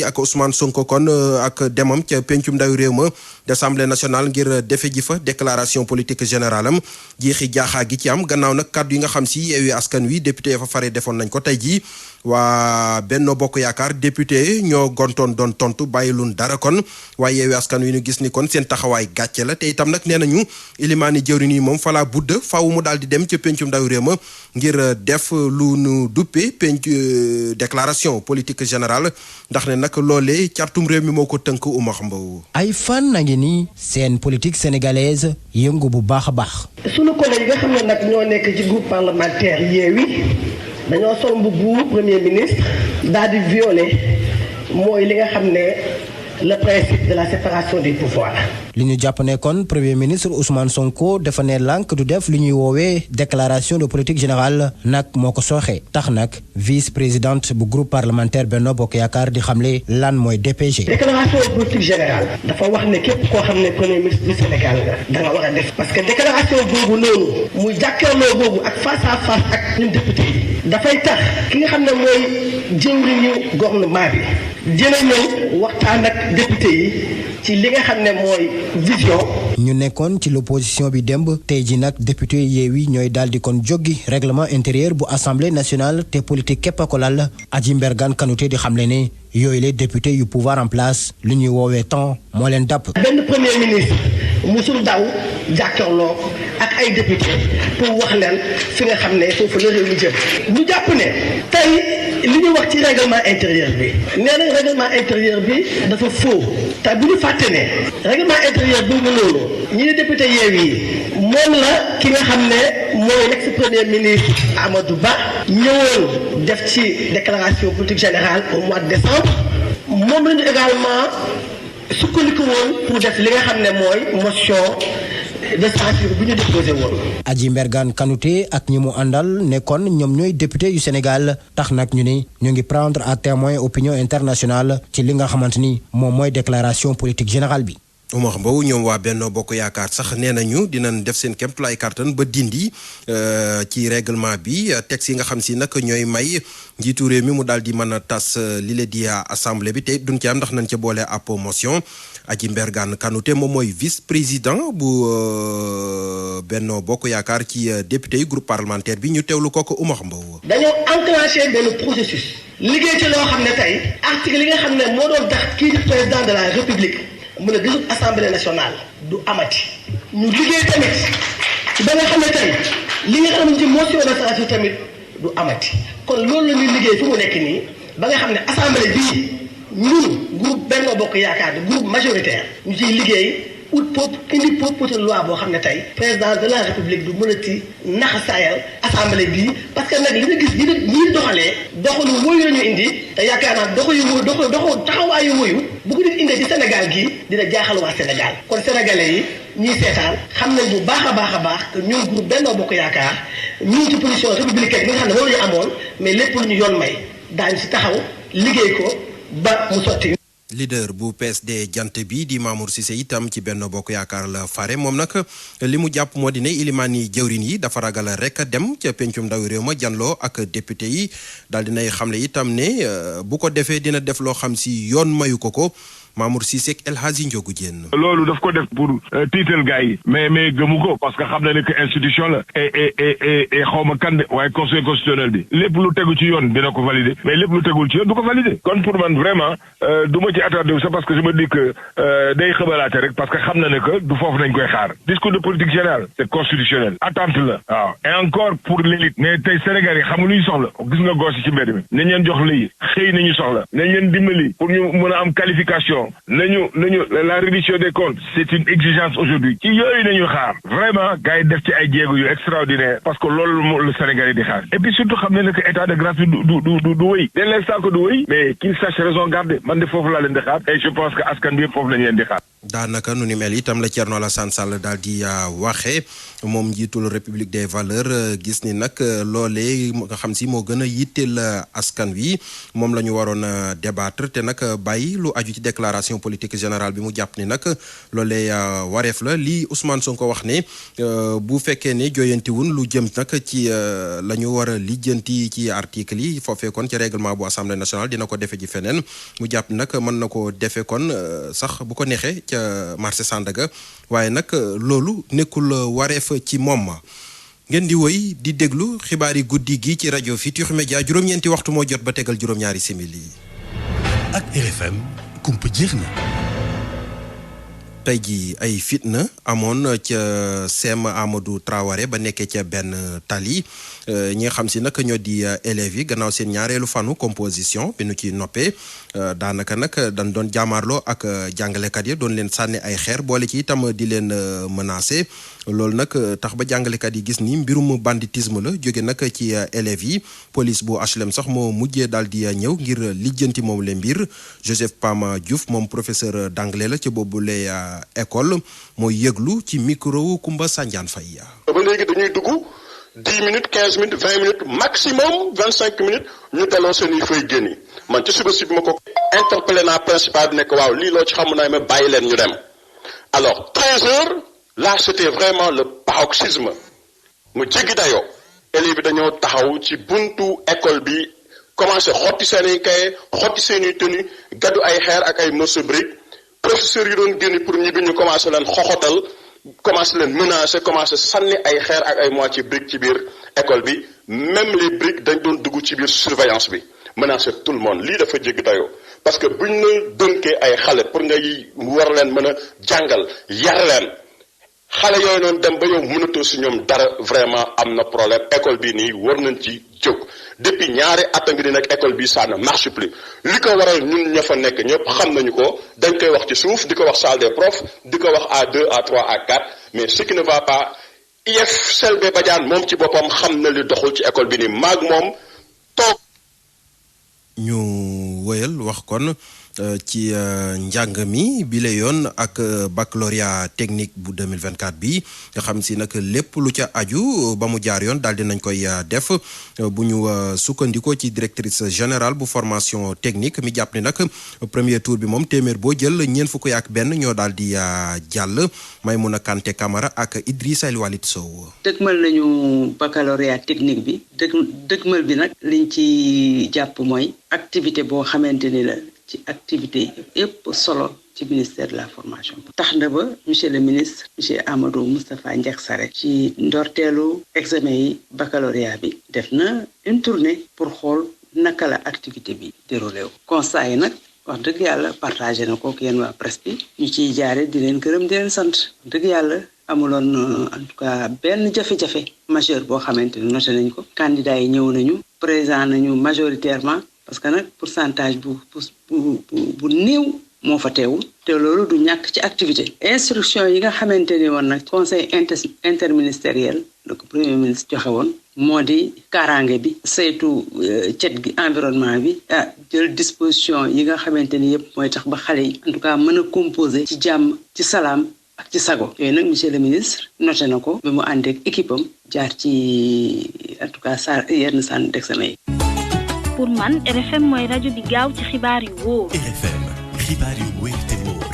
ak Ousmane Sonko kon ak demam ca pencum ndawi réew ma d'Assemblée nationale ngir defe ji fa déclaration politique générale am jeexi jaaxaa gi ci am gannaaw nag kàddu yi nga xam si Yewwi Askan Wi député ya fa fare defoon nañ ko tey jii waa Benno Bokk Yaakaar député ñoo gontoon doon tontu bàyyilun dara kon waaye Yewwi Askan Wi ñu gis ni kon seen taxawaay gàcce la te itam nag nee nañu ilimaani jëwriñ yi moom falaa budd faaw mu daal di dem ca pencum ndawi réew ma ngir def lu nu duppe penc déclaration politique générale ndax ne nag loolee cartum réew mi moo ko tënk Oumar Mbow. ay fan na ngi ni seen politique sénégalaise yëngu bu baax a baax. sunu collègue yi nga xam ne nag ñoo nekk ci groupe parlementaire Yewwi dañoo sol mbubbu premier ministre daal di violer mooy li nga xam ne le principe de la séparation des pouvoirs. li ñu jàpp ne kon premier ministre Ousmane Sonko dafa ne lànk du def li ñuy woowee déclaration de politique générale nag moo ko sooxee tax nag vice présidente bu groupe parlementaire Benno Bokk Yaakaar di xamle lan mooy DPG. déclaration de politique générale dafa wax ne képp koo xam ne premier ministre du Sénégal da nga war a def. parce que déclaration boobu noonu muy jàkkaarloo boobu ak face à face ak ñun député yi dafay tax ki nga xam ne mooy jëwriñu gouvernement bi dina ñëw waxtaan ak député yi ci li nga xam ne mooy vision. ñu nekkoon ci l'opposition bi démb tey ji nag député Yewwi ñooy daal di kon joggi règlement intérieur bu assemblée nationale te politique képp a ko lal Adji Mbergane Kanouté di xamle ne yooyu les députés yu pouvoir en place lu ñuy woowee temps moo leen dàpp. benn premier ministre musul daw jàkkaarloo ak ay député pour wax leen fi nga xam ne foofu la réew mi jëm. ñu jàpp ne tey li ñu wax ci règlement intérieur bi nee nañ règlement intérieur bi dafa faux te bu ñu fàtte ne règlement intérieur boobu noonu ñi di député Yewwi yi moom la ki nga xam ne mooy l'ex premier ministre Amadou Ba ñëwoon def ci déclaration politique générale au mois de décembre moom la ñu également sukkandiku woon pour def li nga xam ne mooy motion de censure bu ñu déposé woon. Adji Mbergane Kanouté ak ñi mu àndal nekkoon ñoom ñooy député yu Sénégal tax nag ñu ne ñu ngi prendre à témoin opinion internationale ci li nga xamante ni moom mooy déclaration politique générale bi. Oumar Mbow ñoom waa Benno Bokk Yaakaar sax nee nañu dinañ def seen kéemtulaay kàttan ba dindi ci règlement bi texte yi nga xam si nag ñooy may njiitu réew mi mu daal di mën a tas li la di assemblée bi te duñ ci am ndax nañ ca boole ab motion. Adji Mbergane Kanouté moom mooy vice président bu Benno Bokk Yaakaar ci député yi groupe parlementaire bi ñu teewlu ko Oumar Mbow. dañoo enclenché benn processus. liggéey ci loo xam ne tey article yi nga xam ne moo doon tax kii di président de la république mu ne gisul assemblée nationale du amati. ñu liggéey tamit ba nga xam ne tey li nga xam ne ci motion de censure tamit du amati kon loolu la ñuy liggéey fu mu nekk nii ba nga xam ne assemblée bii. ñun groupe Benno Bokk Yaakaar di groupe majoritaire ñu ciy liggéey indi proposition de loi boo xam ne tey président de la république du mënati naxasaayal assemblée bii parce que nag li nga gis ñi doxalee doxalu woyu la ñu indi te yaakaar naa doxu taxawaayu woyu bu ko nit indee ci Sénégal gii dina jaaxal waa Sénégal kon sénégalais yi ñiy seetaan xam nañ bu baax a baax que ñun groupe Benno Bokk Yaakaar ñu ngi ci position républicaine bi nga xam ne moom la ñu amoon mais lépp lu ñu yoon may daañu si taxaw liggéey ko ba mu sotti. leader bu PSD jant bi di Mamour Cissé itam ci Benno Bokk Yaakaar la fare moom nag li mu jàpp moo di ne ilimaani jëwrin yi dafa ragal rek dem ca pencum ndawi réew ma janloo ak député yi daal dinay xamle itam ne bu ko defee dina def loo xam si yoon mayu ko Mamour Cissé ak El Hadji Ndiogou Diène. loolu daf ko def pour tiital gars yi mais gëmu ko parce que xam na ne que institution la et xaw ma kan de waaye conseil constitutionnel bi lépp lu tegu ci yoon dina ko valider mais lépp lu tegul ci yoon du ko valider kon pour man vraiment du ma ci attardé wu sax parce que je me dis que day xëbalaate rek parce que xam na ne que du foofu nañ koy xaar discours de politique générale c'est constitutionnel attente la waaw et encore pour l'élite mais tey Sénégal yi xam nga lu ñu soxla gis nga goos yi ci mbedd mi nañ leen jox lii xëy nañu soxla nañ leen dimbali pour ñu mën a am qualification nañu la reddition des comptes c'est une exigence aujourd'hui ci yooyu nañu xaar vraiment gars yi def ci ay jéego yu extraordinaire parce que loolu le Sénégal yi di xaar et puis surtout xam ne que état de grâce bi du wéy dès l'instant que du wéy mais qu'il sache raison garder man de foofu laa leen di xaar et je pense que askan bi yëpp foofu lañu leen di xaar. daanaka nu ni mel itam la Thierno Alassane Sall daal di waxee moom njiitul République des valeurs gis ni nag loolee nga xam si moo gën a yitteel askan wi moom la ñu waroon a débattre te nag bàyyi lu aju ci déclaration politique générale bi mu jàpp ni nag loolee wareef la lii Ousmane Sonko wax ne bu fekkee ne jooyantiwun lu jëm nag ci la ñu war a lijjanti ci article yi foofee kon ci règlement bu assemblée nationale dina ko defe ji feneen mu jàpp nag mën na ko defe kon sax bu ko neexee marché Sandaga waaye nag loolu nekkul wareef ci moom ngeen di woy di déglu xibaari guddi gi ci rajo Futurs Médias juróom-ñeenti waxtu moo jot ba tegal juróom-ñaari simili. ak RFM kumpa jeex na. tey jii ay fitna amoon ca CEM Amadou Traoré ba nekkee ca benn tali ñi nga xam si nag ñoo di élèves yi gannaaw seen ñaareelu fanu composition bi nu ci noppee daanaka nag dañ doon jaamaarloo ak jàngalekat yi doon leen sànni ay xeer boole ci itam di leen menacer loolu nag tax ba jàngalekat yi gis ni mbirum banditisme la jóge nag ci élèves yi police bu HLM sax moo mujjee daal di ñëw ngir lijjanti moom le mbir Joseph Pama Diouf moom professeur d'anglais la ci boobule école mooy yëglu ci micro Kumba Sanjaan Faye. ba léegi dañuy dugg 10 minutes 15 minutes 20 minutes maximum 25 minutes ñu daloo seen i fay génni man ci suba si bi ma ko interpellé naa principal bi nekk waaw lii loo ci xamu naa ma bàyyi leen ñu dem alors 13 heures là c'était vraiment le paroxysme mu jéggi dayoo élèves bi dañoo taxaw ci buntu école bi commencé xotti seen i kaye xotti seen i tenue gaddu ay xeer ak ay morceaux briques professeurs yi doon génn pour ñibbi ñu commencé leen xoxotal commencé leen menacer commencé sànni ay xeer ak ay moitié briques ci biir école bi même les briques dañ doon dugg ci biir surveillance bi menacer tout le monde lii dafa jéggi dayoo parce que buñ la dënkee ay xale pour ngay war leen mën a jàngal yar leen xale yooyu noonu dem ba yow mënatoo si ñoom dara vraiment am na problème école bii nii war nañ ci jóg depuis ñaari at a ngi ni nag école bi ça ne marche plus li ko waral ñun ña fa nekk ñëpp xam nañu ko dañ koy wax ci suuf di ko wax salle des profs di ko wax A2 A3 A4 mais ce qui ne va pas IEF Selbé Badiane moom ci boppam xam na li doxul ci école bi nii maag moom toog. ñu wëyal wax kon ci njàng mi bi la yoon ak baccalauréat technique bu 2024 bi nga xam si nag lépp lu ca aju ba mu jaar yoon daal dinañ koy def bu ñu sukkandikoo ci directrice générale bu formation technique mi jàpp ni nag premier tour bi moom téeméer boo jël ñeent fukk ak benn ñoo daal di jàll Maïmouna Kanté Camara ak Idrissa El Walid Sow. dëgmal nañu baccalauréat technique bi dëgmal bi nag liñ ci jàpp mooy activité boo xamante ni la ci activité yëpp solo ci ministère de la formation tax na ba monsieur le ministre monsieur Amadou Moustapha Ndiack Sarré ci ndorteelu examen yi baccalauréat bi def na une tournée pour xool naka la activité bi déroulé wu constat yi nag wax dëgg yàlla partagé na ko ak yéen waa presse bi ñu ciy jaare di leen gërëm di leen sant dëgg yàlla amuloon en tout cas benn jafe-jafe majeur boo xamante ni noté nañ ko candidats yi ñëw nañu présent nañu majoritairement parce que nag pourcentage bu néew moo fa teewul te loolu du ñàkk ci activité instruction yi nga xamante ni woon nag conseil interministériel donc premier ministre joxe woon moo di kaaraange bi saytu cet gi environnement bi jël disposition yi nga xamante ni yëpp mooy tax ba xale yi en tout cas mën a composer ci jàmm ci salaam ak ci sago yooyu nag monsieur le ministre noté na ko ba mu ànd ak équipe am jaar ci en tout cas yenn centre d'examen yi. pour man RFM mooy rajo bi gaaw ci xibaar yu wóor. RFM xibaar yu wóor te wóor.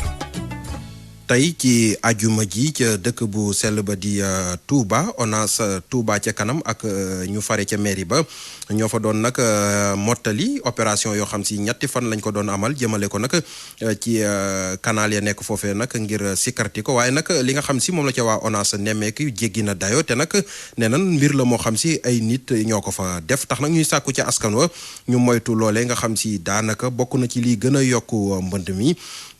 tey ci ajuma ji ca dëkk bu sell ba di Touba ONAS Touba ca kanam ak ñu fare ca mairie ba ñoo fa doon nag mottali opération yoo xam si ñetti fan lañ ko doon amal jëmale ko nag ci canal ya nekk foofee nag ngir sikkarti ko waaye nag li nga xam si moom la ca waa ONAS nemmeeku jéggi na dayo te nag nee nan mbir la moo xam si ay nit ñoo ko fa def tax nag ñuy sàkku ca askan wa ñu moytu loolee nga xam si daanaka bokk na ci lii gën a yokku mbënd mi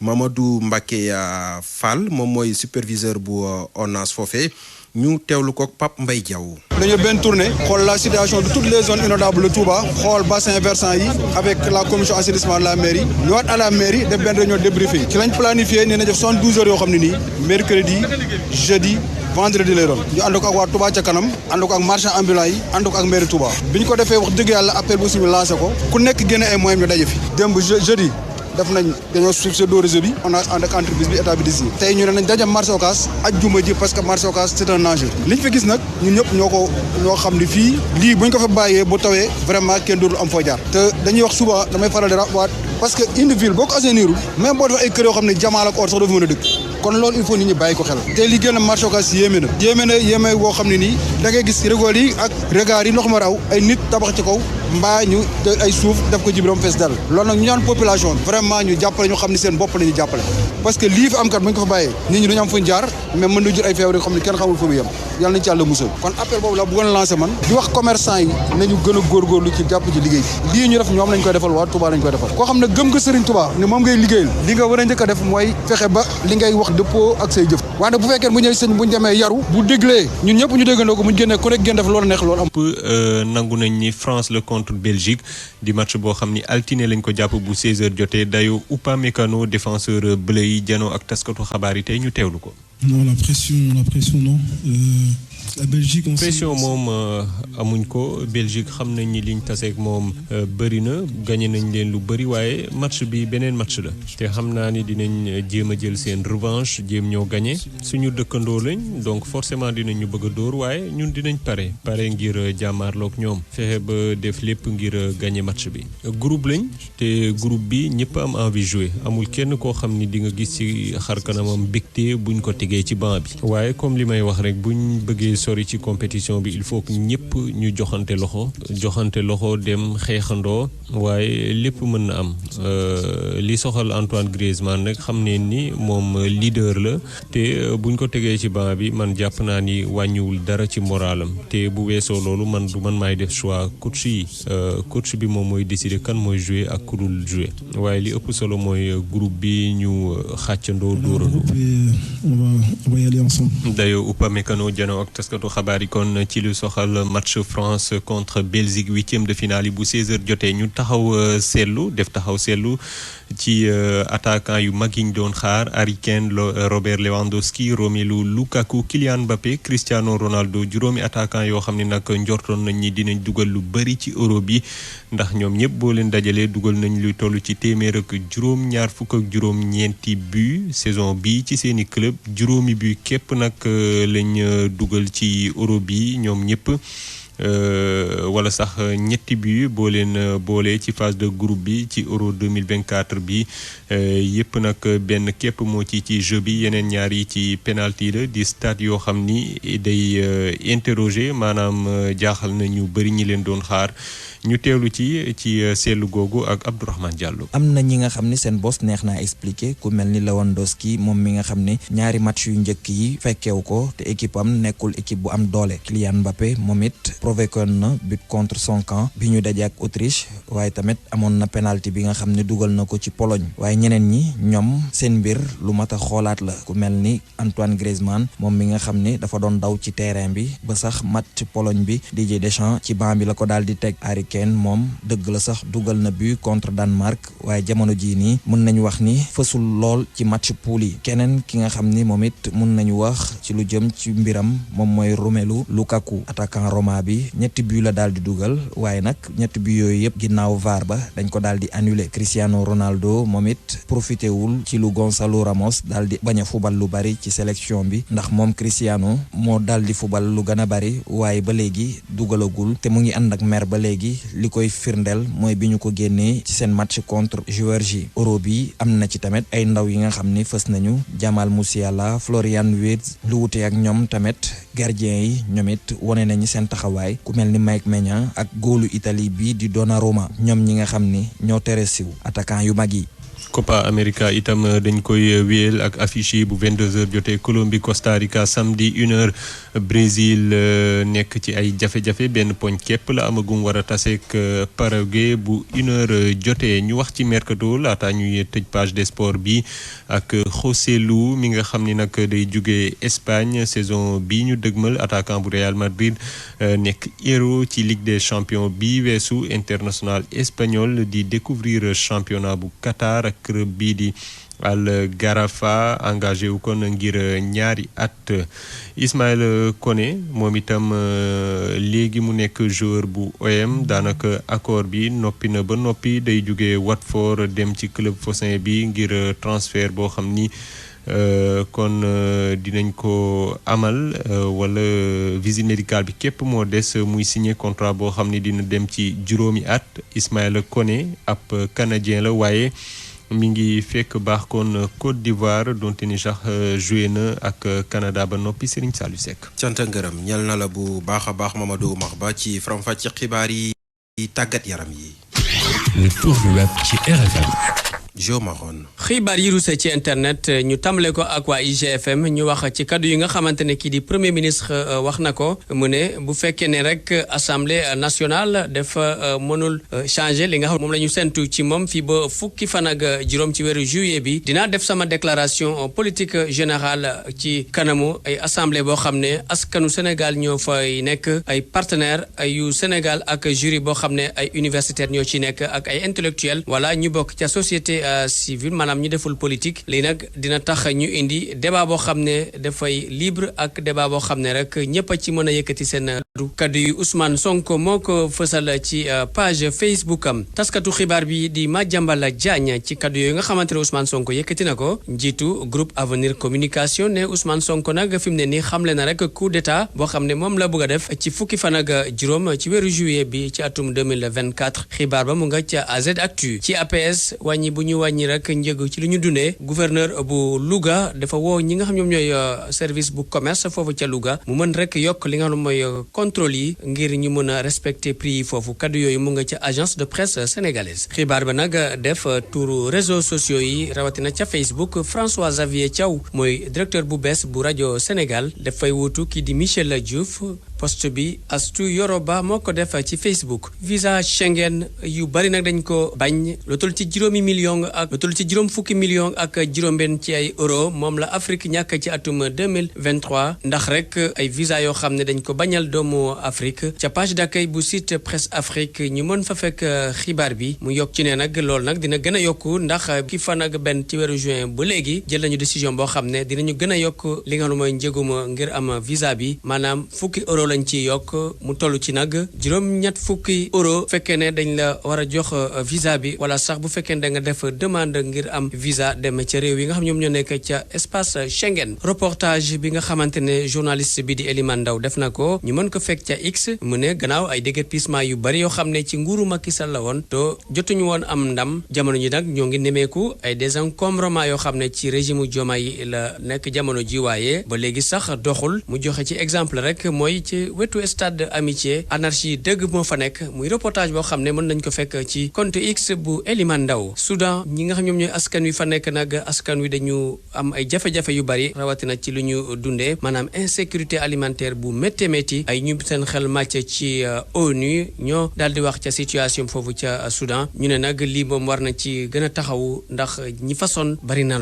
Mamadou Mbacké Fall moom mooy superviseur bu ONAS foofee ñu teewlu ko Pape Mbaye Diaw. dañoo benn tournée xool la situation de toutes les zones inondables de Touba xool bassin versant yi avec la commission assainissement de la mairie ñëwaat à la mairie def benn réunion débriefing ci lañ planifié nee na def 72 heures yoo xam ne nii mercredi jeudi vendredi lay doon ñu ànd ko ak waa Touba ca kanam ànd ko ak marchand ambulant yi ànd ko ak mairie Touba bi ñu ko defee wax dëgg yàlla appel bu suñu lancé ko ku nekk génne ay moyens ñu daje fi démb jeudi def nañ dañoo séddoo réseau bi on a ànd ak entreprise bi état bi décidé tey ñu ne nañ daje marché Ocass ajjuma ji parce que marché Ocass c'est un enjeu liñ fi gis nag ñun ñëpp ñoo xam ni fii lii buñ ko fa bàyyee bu tawee vraiment kenn dootul am foo jaar te dañuy wax souvent damay faral di waat parce que une ville boo ko assainirul même boo defee ay kër yoo xam ne jamaal ak or sax doo fi mën a dëkk kon loolu il faut nit ñi bàyyi ko xel te li gën a marché Ocass yéeme boo xam ne nii da ngay gis rigole yi ak regard yi ndox ma raw ay nit tabax ci kaw mbaa ñu ay suuf def ko ci biiram fees dal loolu nag ñu ñaan population vraiment ñu jàppale ñu xam ne seen bopp la ñu jàppale parce que lii fi am kat bu ñu ko fa bàyyee nit ñi duñu am fuñ jaar mais mën na jur ay feebar yoo xam ne kenn xamul fu mu yem yàlla nañu ci yàlla musal kon appel boobu la bëggoon lancé man di wax commerçant yi nañu gën a góorgóorlu ci jàpp ci liggéey bi lii ñu def ñoom lañ koy defal waa Touba lañ koy defal koo xam ne gëm nga Serigne Touba ne moom ngay liggéeyal li nga war a njëkk a def mooy fexe ba li ngay wax dëppoo ak say jëf wante bu fekkee bu ñëw sëñ bu ñu demee yaru bu déglee ñun ñëpp ñu déggandoo ko mu génnee ku nekk génn def loolu neex loolu am nangu nañ ni France la contre Belgique di match boo xam ni altine lañ ko jàpp bu 16h jotee dayo Upamecano défenseur bleu yi janoo ak taskatu xabaar yi tey ñu teewlu ko. Non, la pression non. La Belgique on pression moom amuñ ko Belgique xam nañ ni liñ taseeg moom bëri na gagné nañ leen lu bëri waaye match bi beneen match la te xam naa ni dinañ jéem a jël seen revanche jéem ñoo gagné suñu dëkkandoo lañ donc forcément dinañ ñu bëgg a dóor waaye ñun dinañ pare ngir jàmmaarloog ñoom fexe ba def lépp ngir gagné match bi. groupe lañ te groupe bi ñëpp am envie jouer amul kenn koo xam ni di nga gis ci xar kanamam mbégte buñ ko tegee ci banc bi waaye comme li may wax rek buñ bëggee sori ci compétition bi il faut que ñëpp ñu joxante loxo dem xeexandoo waaye lépp mën na am li soxal Antoine Griezmann nag xam ne ni moom leader la te buñ ko tegee ci banc bi man jàpp naa ni wàññiwul dara ci moralam te bu weesoo loolu man du man maay def choix coach yi coach bi moom mooy décider kan mooy jouer ak ku dul jouer waaye li ëpp solo mooy groupe bi ñu xàccandoo dóorandoo dayo Upamecano jano ak taskatu xabaar yi kon ci lu soxal match France contre Belgique 8e de finale yi bu 16h jotee ñu taxaw seetlu ci attaquant yu mag yi ñu doon xaar Harry Kane Robert Lewandowski Romelu Lukaku Kylian Mbappé Cristiano Ronaldo juróomi attaquant yoo xam ne nag njortoon nañ ñi dinañ dugal lu bëri ci Euro bi ndax ñoom ñëpp boo leen dajalee dugal nañ lu toll ci téeméer ak juróom-ñaar fukk ak juróom-ñeenti but saison bi ci seeni club juróomi but képp nag lañ dugal ci Euro bi ñoom ñëpp wala sax ñetti but boo leen boolee ci phase de groupe bi ci Euro 2024 bi yëpp nag benn képp moo ci jeu bi yeneen ñaar yi ci penalty la di stade yoo xam ni day interroger maanaam jaaxal na ñu bëri ñi leen doon xaar ñu teewlu ci seetlu googu ak Abdourahmane Diallo. am na ñi nga xam ne seen boss neex naa expliquer ku mel ni Lewandowski moom mi nga xam ne ñaari match yu njëkk yi fekkewu ko te équipe am nekkul équipe bu am doole. Kylian Mbappé moom it provoqué na but contre son camp bi ñu daje ak Autriche waaye tamit amoon na penalty bi nga xam ne dugal na ko ci Pologne waaye ñeneen ñi ñoom seen mbir lu mat a xoolaat la ku mel ni Antoine Griezmann moom mi nga xam ne dafa doon daw ci terrain bi ba sax match Pologne bi Didier Deschamps ci banc bi la ko daal di teg. Kane moom dëgg la sax dugal na but contre Danemark waaye jamono jii nii mën nañu wax ni fësul lool ci match poule yi keneen ki nga xam ni moom it mën nañu wax ci lu jëm ci mbiram moom mooy Romelu Lukaku attaquant Roma bi ñetti but la daal di dugal waaye nag ñetti but yooyu yëpp ginnaaw VAR ba dañ ko daal di annulé. Cristiano Ronaldo moom it profité wul ci lu Gonçalo Ramos daal di bañ a fubal lu bari ci sélection bi ndax moom Cristiano moo daal di fubal lu gën a bari waaye ba léegi dugalagul te mu ngi ànd ak mer ba léegi. li koy firndeel mooy bi ñu ko génnee ci seen match contre Géorgie. Euro bi am na ci tamit ay ndaw yi nga xam ni fës nañu Jamal Musiala Florian Wirtz lu wute ak ñoom tamit gardien yi ñoom it wane nañu seen taxawaay ku mel ni Mike Maignan ak góolu Italie bi di Donnarumma ñoom ñi nga xam ni ñoo tere siw attaquant yu mag yi. Copa America itam dañ koy wéyal ak affiche yi bu 22h jotee Colombie Costa Rica samedi 1h Brésil nekk ci ay jafe-jafe benn poñ képp la amagum war a taseek Paraguay bu 1h jotee ñu wax ci mercato laata ñuy tëj page des sports bi ak José Lu mi nga xam ni nag day jóge Espagne saison bi ñu dëgmal attaquant bu Real Madrid nekk héros ci Ligue des champions bi weesu international espagnol di découvrir championnat bu Qatar ak cant ngërëm ñel na la bu baax a baax Mamadou Makhba ci faram-fàcce xibaar yi tàggat yaram yi. Le tour du web ci RFM. Jo Maron. xibaar yi ruuse ci internet ñu tàmbale ko ak waa IGFM ñu wax ci kaddu yi nga xamante ne kii di premier ministre wax na ko mu ne bu fekkee ne rek assemblée nationale dafa mënul changer li nga xam moom la ñu sentu ci moom fii ba fukki fan ak juróom ci weeru juillet bi dinaa def sama déclaration politique générale ci kanamu ay assemblée boo xam ne askanu Sénégal ñoo fay nekk ay partenaires yu Sénégal ak jury boo xam ne ay universitaires ñoo ci nekk ak ay intellectuels wala ñu bokk ca société civile maanaam ñu deful politique lii nag dina tax ñu indi débat boo xam ne dafay libre ak débat boo xam ne rek ñëpp a ci mën a yëkkati seen kaddu yu Ousmane Sonko moo ko fësal ci page Facebook am taskatu xibaar bi di Madiambal Diagne ci kaddu yooyu nga xamante ne Ousmane Sonko yëkkati na ko njiitu groupe Avenir Communication ne Ousmane Sonko nag fi mu ne nii xamle na rek coup d'état boo xam ne moom la bëgg a def ci fukki fan ak juróom ci weeru juillet bi ci atum 2024 xibaar ba mu nga ca AZ Actu ci APS wàññi bu ñu wàññi rek njëg ci li ñu dundee gouverneur bu Louga dafa woo ñi nga xam ñoom ñooy service bu commerce foofu ca Louga mu mën rek yokk li nga xam mooy contrôle yi ngir ñu mën a respecter prix yi foofu kaddu yooyu mu nga ca agence de presse sénégalaise xibaar ba nag def turu réseaux sociaux yi rawatina ca Facebook François Xavier Thiaw mooy directeur bu bees bu rajo Sénégal dafay wuutu kii di Michel Diouf post bi Astou Yoroba moo ko def ci Facebook visa Schengen yu bari nag dañ ko bañ lu toll ci juróomi million ak lu toll ci juróom fukki million ak juróom-benn ci ay euro moom la Afrique ñàkk ci atum 2023 ndax rek ay visa yoo xam ne dañ ko bañal doomu Afrique ca page d'accueil bu site Presse Afrique ñu mën fa fekk xibaar bi mu yokk ci ne nag loolu nag dina gën a yokku ndax ki fan ak benn ci weeru juin ba léegi jël nañu décision boo xam ne dinañu gën a yokk li nga xam ne mooy njëguma ngir am visa bi maanaam fukki euro lañ ci yokk mu toll ci nag juróom-ñett fukki euro fekkee ne dañ la war a jox visa bi wala sax bu fekkee ne da nga def demande ngir am visa dem ca réew yi nga xam ñoom ñoo nekk ca espace Schengen reportage bi nga xamante ne journaliste bi di Eliman Ndaw def na ko ñu mën ko fekk ca X mu ne gannaaw ay déguerpissement yu bari yoo xam ne ci nguuru Macky Sall la woon to jotuñu woon am ndam jamono ji nag ñoo ngi nemeeku ay désencombrement yoo xam ne ci régime Diomaye yi la nekk jamono ji waaye ba léegi sax doxul mu joxe ci exemple rek mooy ci wetu stade Amitié anarchie dëgg moo fa nekk muy reportage boo xam ne mën nañ ko fekk ci compte X bu Eliman Ndaw Soudan ñi nga xam ñoom ñooy askan wi fa nekk nag askan wi dañu am ay jafe-jafe yu bari rawatina ci lu ñu dundee maanaam insécurité alimentaire bu métti métti ay ñu seen xel màcc ci ONU ñoo daal di wax ca situation foofu ca Soudan ñu ne nag lii moom war na ci gën a taxawu ndax ñi fa sonn bari na